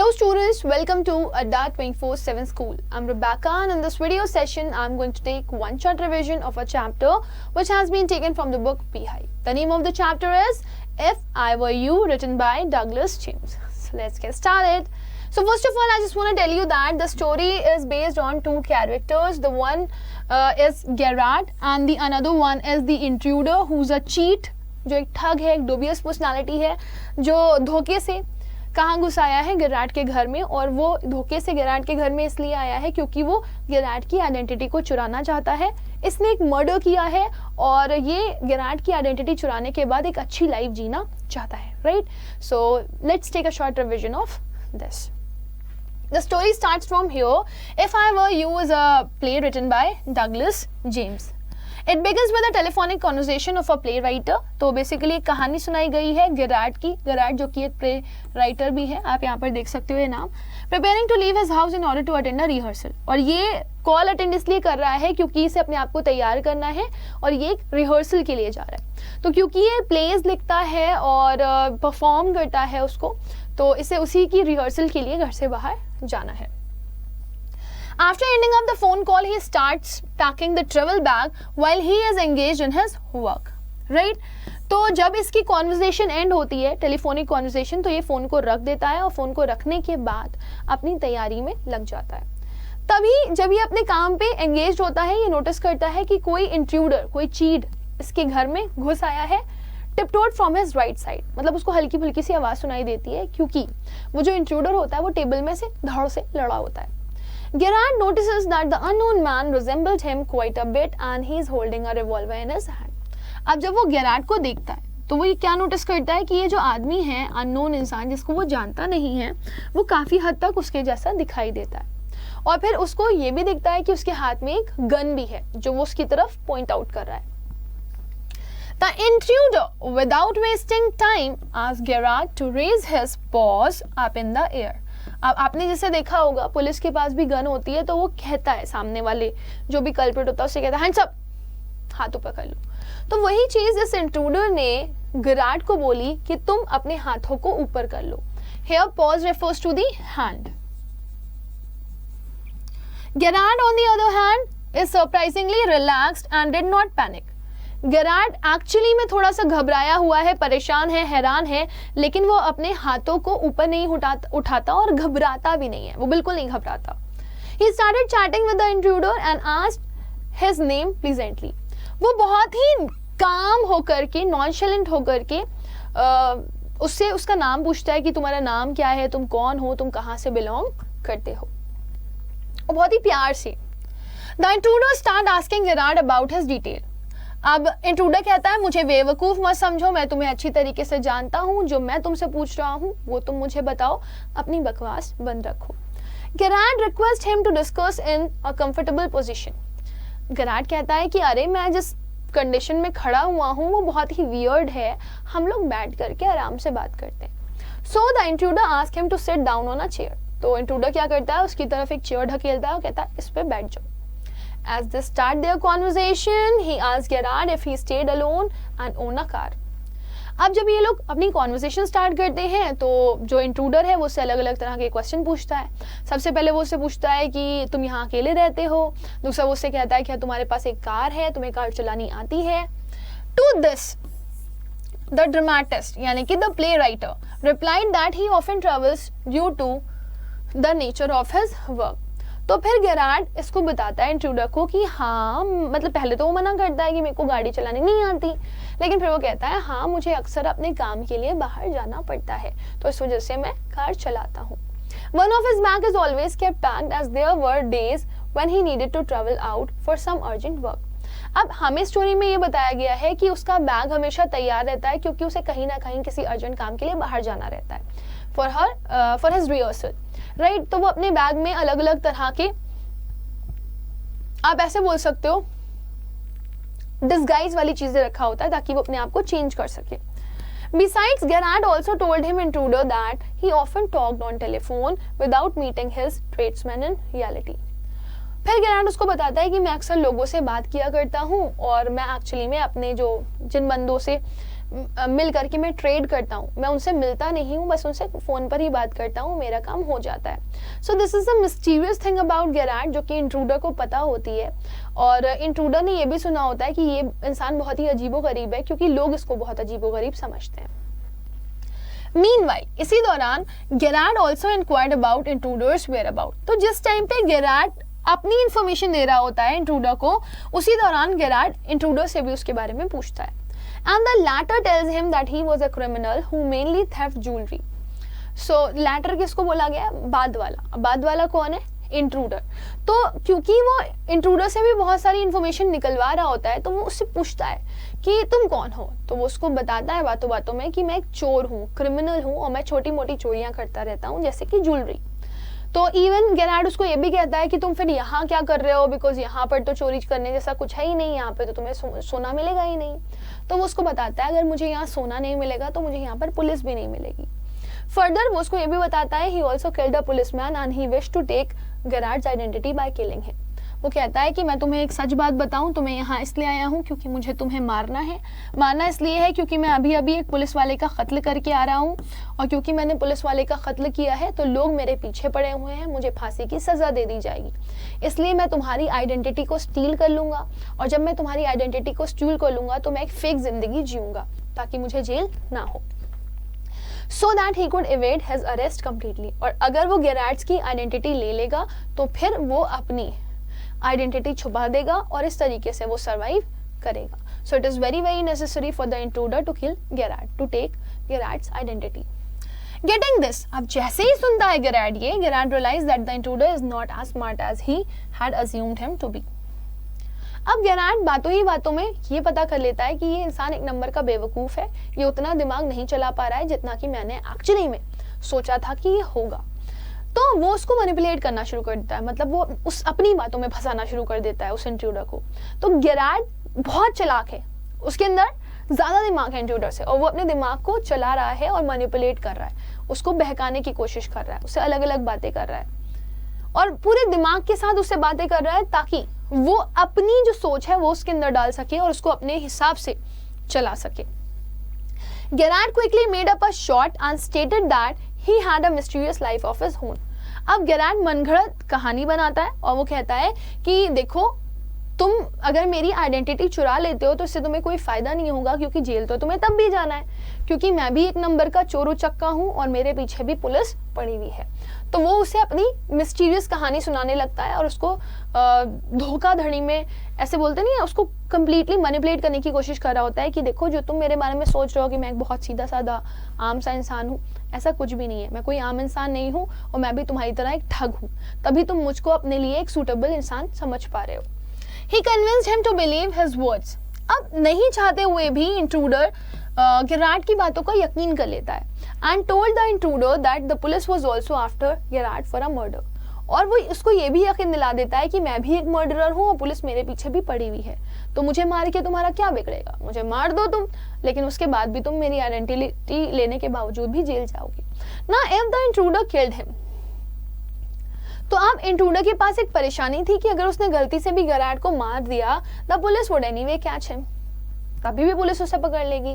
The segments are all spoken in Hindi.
Hello students, welcome to Adda 24/7 School. I'm Rebecca and in this video session I'm going to take one shot revision of a chapter which has been taken from the book Beehive. The name of the chapter is If I Were You, written by Douglas James. So let's get started. So first of all, I just want to tell you that the story is based on two characters. The one is Gerard and the another one is the intruder who's a cheat, जो एक ठग है, एक dubious personality है, जो धोखे से कहाँ घुस आया है गेरार्ड के घर में। और वो धोखे से गेरार्ड के घर में इसलिए आया है क्योंकि वो गेरार्ड की आइडेंटिटी को चुराना चाहता है। इसने एक मर्डर किया है और ये गेरार्ड की आइडेंटिटी चुराने के बाद एक अच्छी लाइफ जीना चाहता है, right. So let's take a short revision of this. The story starts from here. If I Were You is a play written by Douglas James. It begins with a telephonic conversation of a playwriter. तो बेसिकली एक कहानी सुनाई गई है गेरार्ड की. गेरार्ड जो कि एक प्ले राइटर भी है, आप यहाँ पर देख सकते हो ये नाम. Preparing to leave his house in order to attend a rehearsal. और ये कॉल अटेंड इसलिए कर रहा है क्योंकि इसे अपने आप को तैयार करना है और ये एक रिहर्सल के लिए जा रहा है. तो क्योंकि ये प्लेज लिखता है और परफॉर्म करता है उसको, तो इसे उसी की रिहर्सल के लिए घर से बाहर जाना है. After ending up the phone call, he starts packing the travel bag while he is engaged in his work. Right? तो जब इसकी कॉन्वर्जेशन एंड होती है, टेलीफोनिक कॉन्वर्जेशन, तो ये फ़ोन को रख देता है और फ़ोन को रखने के बाद अपनी तैयारी में लग जाता है. तभी जब ये अपने काम पे एंगेज होता है, ये नोटिस करता है कि कोई इंट्रूडर, कोई चीट इसके घर में घुस आया है. टिपटोड फ्रॉम हिज राइट साइड, मतलब उसको हल्की फुल्की सी आवाज़ सुनाई देती है क्योंकि वो जो इंट्रूडर होता है वो टेबल में से धड़ से लड़ा होता है. Gerard notices that the unknown man resembled him quite a bit and he is holding a revolver in his hand. अब जब वो गेरार्ड को देखता है तो वो ये क्या नोटिस करता है कि ये जो आदमी है, अननोन इंसान जिसको वो जानता नहीं है, वो काफ़ी हद तक उसके जैसा दिखाई देता है. और फिर उसको ये भी दिखता है कि उसके हाथ में एक गन भी है जो वो उसकी तरफ पॉइंट आउट कर रहा है. The intruder, without wasting time, asks Gerard to raise his paws up in the air. अब आपने जैसे देखा होगा पुलिस के पास भी गन होती है तो वो कहता है, सामने वाले जो भी कल्प्रिट होता है उससे कहता है हैंड्स अप, हाथ ऊपर कर लो. तो वही चीज इस इंट्रूडर ने गेरार्ड को बोली कि तुम अपने हाथों को ऊपर कर लो. Here pause refers to the hand. Gerard on the other hand is surprisingly relaxed and did not panic. Gerard actually में थोड़ा सा घबराया हुआ है, परेशान है, हैरान है, लेकिन वो अपने हाथों को ऊपर नहीं उठाता और घबराता भी नहीं है, वो बिल्कुल नहीं घबराता. He started chatting with the intruder and asked his name pleasantly. वो बहुत ही काम होकर के, नॉनशलेंट होकर के उससे उसका नाम पूछता है कि तुम्हारा नाम क्या है, तुम कौन हो, तुम कहाँ से बिलोंग करते हो, बहुत ही प्यार से. The intruder started asking Gerard about his detail. अब इंट्रूडर कहता है मुझे बेवकूफ़ मत समझो, मैं तुम्हें अच्छी तरीके से जानता हूँ, जो मैं तुमसे पूछ रहा हूँ वो तुम मुझे बताओ, अपनी बकवास बंद रखो. Gerard request him to discuss in a comfortable position. Gerard कहता है कि अरे मैं जिस कंडीशन में खड़ा हुआ हूँ वो बहुत ही वियर्ड है, हम लोग बैठ करके आराम से बात करते हैं. So the intruder ask him to sit down on a chair. तो इंट्रूडर क्या करता है, उसकी तरफ एक चेयर ढकेलता है और कहता है इस पर बैठ जाओ. As they start their conversation, he asks Gerard if he stayed alone and owned a car. अब जब ये लोग अपनी कॉन्वर्सेशन स्टार्ट करते हैं तो जो इंट्रूडर है वो उससे अलग अलग तरह के क्वेश्चन पूछता है. सबसे पहले वो उससे पूछता है कि तुम यहाँ अकेले रहते हो. दूसरा वो उससे कहता है कि तुम्हारे पास एक कार है, तुम्हें कार चलानी आती है. टू दिस द ड्रामेटिस्ट यानी कि the playwright replied that he often travels due to the nature of his work. तो फिर गेरार्ड इसको बताता है इंट्रूडर को कि हाँ, मतलब पहले तो वो मना करता है कि मेरे को गाड़ी चलानी नहीं आती, लेकिन फिर वो कहता है हाँ मुझे अक्सर अपने काम के लिए बाहर जाना पड़ता है तो इस वजह से मैं कार चलाता हूँ. One of his bag is always kept packed as there were days when he needed to travel out for some urgent work. अब हमें स्टोरी में ये बताया गया है कि उसका बैग हमेशा तैयार रहता है क्योंकि उसे कहीं ना कहीं किसी अर्जेंट काम के लिए बाहर जाना रहता है फॉर हिज रिहर्सल, राइट. तो वो अपने बैग में अलग अलग तरह के, आप ऐसे बोल सकते हो, डिस्गाइज वाली चीजें रखा होता है ताकि वो अपने आप को चेंज कर सके. Besides, Gerard also told him intruder that he often talked on telephone without meeting his tradesmen in reality. फिर गेरार्ड उसको बताता है कि मैं अक्सर लोगों से बात किया करता हूँ और मैं एक्चुअली में अपने जो जिन बंदों से मिल करके मैं ट्रेड करता हूँ, मैं उनसे मिलता नहीं हूँ, बस उनसे फ़ोन पर ही बात करता हूँ, मेरा काम हो जाता है। So this is the mysterious thing about Gerard, जो कि इंट्रूडर को पता होती है। और इंट्रूडर ने ये भी सुना होता है कि ये इंसान बहुत ही अजीबोगरीब है, क्योंकि लोग इसको बहुत अजीबोगरीब समझते हैं। Meanwhile, इसी दौरान Gerard also inquired about intruder's whereabouts. तो जिस टाइम पे गेरार्ड अपनी इंफॉर्मेशन दे रहा होता है इंट्रूडर को, उसी दौरान गेरार्ड इंट्रूडर से भी उसके बारे में पूछता है। And the latter tells him that he was a criminal who mainly theft jewellery. So latter किसको बोला गया? बाद वाला। बाद वाला कौन है? इंट्रूडर। तो क्योंकि वो इंट्रूडर से भी बहुत सारी इंफॉर्मेशन निकलवा रहा होता है, तो वो उससे पूछता है कि तुम कौन हो। तो वो उसको बताता है बातों बातों में कि मैं एक चोर हूँ, क्रिमिनल हूँ, और मैं छोटी मोटी चोरियां करता रहता हूँ, जैसे कि ज्वेलरी। तो इवन गेरार्ड उसको ये भी कहता है कि तुम फिर यहाँ क्या कर रहे हो, बिकॉज यहाँ पर तो चोरी करने जैसा कुछ है ही नहीं, यहाँ पे तो तुम्हें सोना मिलेगा ही नहीं। तो वो उसको बताता है अगर मुझे यहाँ सोना नहीं मिलेगा तो मुझे यहाँ पर पुलिस भी नहीं मिलेगी। फर्दर वो उसको ये भी बताता है he also killed a policeman and he wish to take Gerard's identity by killing him. वो कहता है कि मैं तुम्हें एक सच बात बताऊं, तो मैं यहाँ इसलिए आया हूँ क्योंकि मुझे तुम्हें मारना है। मारना इसलिए है क्योंकि मैं अभी अभी एक पुलिस वाले का कत्ल करके आ रहा हूँ, और क्योंकि मैंने पुलिस वाले का कत्ल किया है तो लोग मेरे पीछे पड़े हुए हैं, मुझे फांसी की सज़ा दे दी जाएगी। इसलिए मैं तुम्हारी आइडेंटिटी को स्टील कर लूँगा, और जब मैं तुम्हारी आइडेंटिटी को स्टील कर लूँगा तो मैं एक फेक जिंदगी जीऊँगा ताकि मुझे जेल ना हो। So that he could evade his arrest completely. और अगर वो गेरार्ड्स की आइडेंटिटी ले लेगा तो फिर वो अपनी आइडेंटिटी छुपा देगा, और इस तरीके से वो सर्वाइव करेगा। So it is very very necessary for the intruder to kill Gerard, to take Gerard's identity. Getting this, अब जैसे ही सुनता है गेरार्ड ये, Gerard realise that the intruder is not as smart as he had assumed him to be. अब गेरार्ड बातों ही बातों में ये पता कर लेता है कि ये इंसान एक नंबर का बेवकूफ है, ये उतना दिमाग नहीं चला पा रहा है जितना कि मैंने एक्चुअली में सोचा था कि ये होगा। तो वो उसको मैनिपुलेट करना शुरू कर देता है, मतलब वो उस अपनी बातों में फंसाना शुरू कर देता है उस इंट्रूडर को। तो गेरार्ड बहुत चालाक है, उसके अंदर ज्यादा दिमाग है इंट्रूडर से, और वो अपने दिमाग को चला रहा है और मैनिपुलेट कर रहा है, उसको बहकाने की कोशिश कर रहा है, उससे अलग अलग बातें कर रहा है, और पूरे दिमाग के साथ उससे बातें कर रहा है ताकि वो अपनी जो सोच है वो उसके अंदर डाल सके और उसको अपने हिसाब से चला सके। Gerard quickly made up a shot and stated that he had a mysterious life of his own। अब गेरार्ड मनगढ़ंत कहानी बनाता है और वो कहता है कि देखो, तुम अगर मेरी आइडेंटिटी चुरा लेते हो तो इससे तुम्हें कोई फायदा नहीं होगा, क्योंकि जेल तो तुम्हें तब भी जाना है, क्योंकि मैं भी एक नंबर का चोर उचक्का हूँ और मेरे पीछे भी पुलिस पड़ी हुई है। तो वो उसे अपनी मिस्टीरियस कहानी सुनाने लगता है और उसको धोखाधड़ी में, ऐसे बोलते नहीं है, उसको कंप्लीटली मैनिपुलेट करने की कोशिश कर रहा होता है कि देखो, जो तुम मेरे बारे में सोच रहे हो कि मैं एक बहुत सीधा साधा आम सा इंसान हूँ, ऐसा कुछ भी नहीं है, मैं कोई आम इंसान नहीं हूँ, और मैं भी तुम्हारी तरह एक ठग हूँ, तभी तुम मुझको अपने लिए एक सूटेबल इंसान समझ पा रहे हो। He convinced him to believe his words। अब नहीं चाहते हुए भी इंट्रूडर गेरार्ड की बातों का यकीन कर लेता है, and told the intruder that the police was also after Gerard for a murder। और वो उसको ये भी यकीन दिला देता है कि मैं भी एक मर्डरर हूँ और पुलिस मेरे पीछे भी पड़ी हुई है, तो मुझे मार के तुम्हारा क्या बिगड़ेगा, मुझे मार दो तुम, लेकिन उसके बाद भी तुम मेरी आइडेंटिटी लेने के बावजूद भी जेल जाओगे ना। if the intruder killed him, तो अब इंट्रूडर के पास एक परेशानी थी कि अगर उसने गलती से भी गेरार्ड को मार दिया, the police would anyway catch him, तभी भी पुलिस उसे पकड़ लेगी,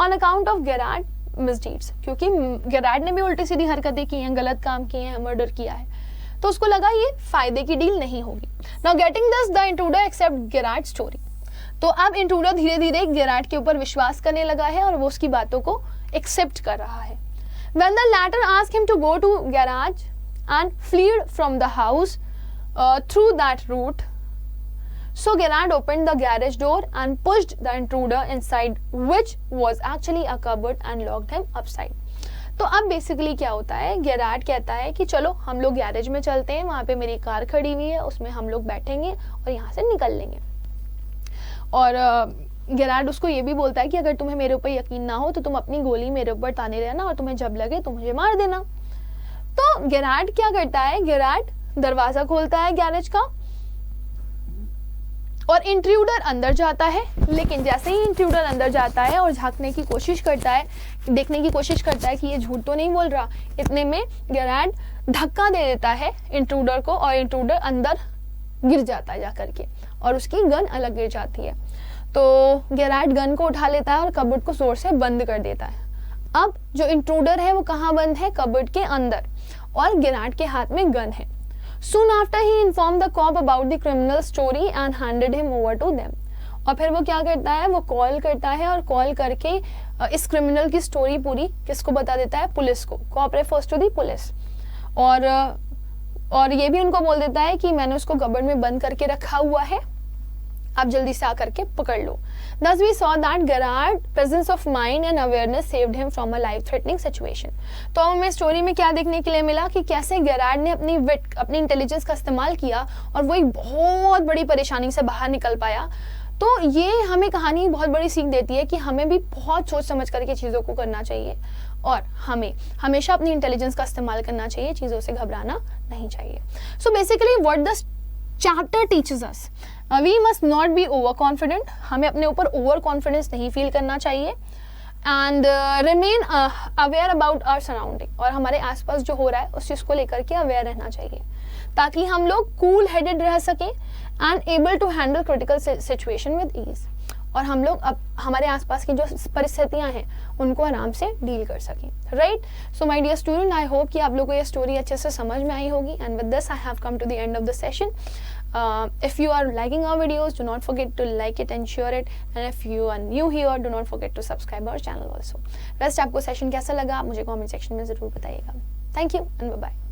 on account of Gerard misdeeds, क्योंकि गेरार्ड ने भी उल्टी सीधी हरकतें की हैं, गलत काम किए हैं, मर्डर किया है, तो उसको लगा ये फायदे की डील नहीं होगी। Now getting this, the intruder accept Gerard story. तो अब इंट्रूडर धीरे धीरे गेरार्ड के ऊपर विश्वास करने लगा है और वो उसकी बातों को एक्सेप्ट कर रहा है। When the latter asked him to go to garage and fled from the house through that route, so Gerard opened the garage door and pushed the intruder inside, which was actually a cupboard, and locked him upside। तो अब बेसिकली क्या होता है, गेरार्ड कहता है कि चलो हम लोग गैरेज में चलते हैं, वहाँ पे मेरी कार खड़ी हुई है, उसमें हम लोग बैठेंगे और यहाँ से निकल लेंगे। और गेरार्ड उसको ये भी बोलता है कि अगर तुम्हें मेरे ऊपर यकीन ना हो तो तुम अपनी गोली मेरे ऊपर ताने रहना, और तुम्हें जब लगे तो मुझे मार देना। तो गेरार्ड क्या करता है, गेरार्ड दरवाजा खोलता है गैरेज का और इंट्रूडर अंदर जाता है, लेकिन जैसे ही इंट्रूडर अंदर जाता है और झांकने की कोशिश करता है, देखने की कोशिश करता है कि ये झूठ तो नहीं बोल रहा, इतने में गेरार्ड धक्का दे देता है इंट्रूडर को और इंट्रूडर अंदर गिर जाता है जाकर के, और उसकी गन अलग गिर जाती है। तो गेरार्ड गन को उठा लेता है और कबर्ड को जोर से बंद कर देता है। अब जो इंट्रूडर है वो कहाँ बंद है? कबर्ड के अंदर, और गेरार्ड के हाथ में गन है। Soon after he informed the cop about the criminal story and handed him over to them. और फिर वो क्या करता है? वो कॉल करता है और कॉल करके इस क्रिमिनल की स्टोरी पूरी किसको बता देता है? पुलिस को। Cop refers to the police. और ये भी उनको बोल देता है कि मैंने उसको कबर्ड में बंद करके रखा हुआ है, आप जल्दी से आकर के पकड़ लो। Thus we saw that Gerard's presence of mind and awareness saved him from a life-threatening situation. तो हमें स्टोरी में क्या देखने के लिए मिला कि कैसे गेरार्ड ने अपनी विट, अपनी इंटेलिजेंस का इस्तेमाल किया और वो एक बहुत बड़ी परेशानी से बाहर निकल पाया। तो ये हमें कहानी बहुत बड़ी सीख देती है कि हमें भी बहुत सोच समझ करके चीज़ों को करना चाहिए और हमें हमेशा अपनी इंटेलिजेंस का इस्तेमाल करना चाहिए, चीज़ों से घबराना नहीं चाहिए। So basically what the chapter teaches us, we must not be over confident, हमें अपने ऊपर ओवर कॉन्फिडेंस नहीं फील करना चाहिए, and remain aware about our surrounding, और हमारे आसपास जो हो रहा है उस चीज़ को लेकर के अवेयर रहना चाहिए ताकि हम लोग कूल हेडेड रह सकें and able to handle critical situation with ease, और हम लोग अब हमारे आसपास की जो परिस्थितियां हैं उनको आराम से डील कर सकें, right. So my dear student, I hope कि आप लोगों को ये स्टोरी अच्छे से समझ में आई होगी, and with this I have come to the end of the session. If you are liking our videos, do not forget to like it and share it, and if you are new here, do not forget to subscribe our channel also. Rest आपको सेशन कैसा लगा आप मुझे कमेंट सेक्शन में ज़रूर बताइएगा। Thank you and bye bye.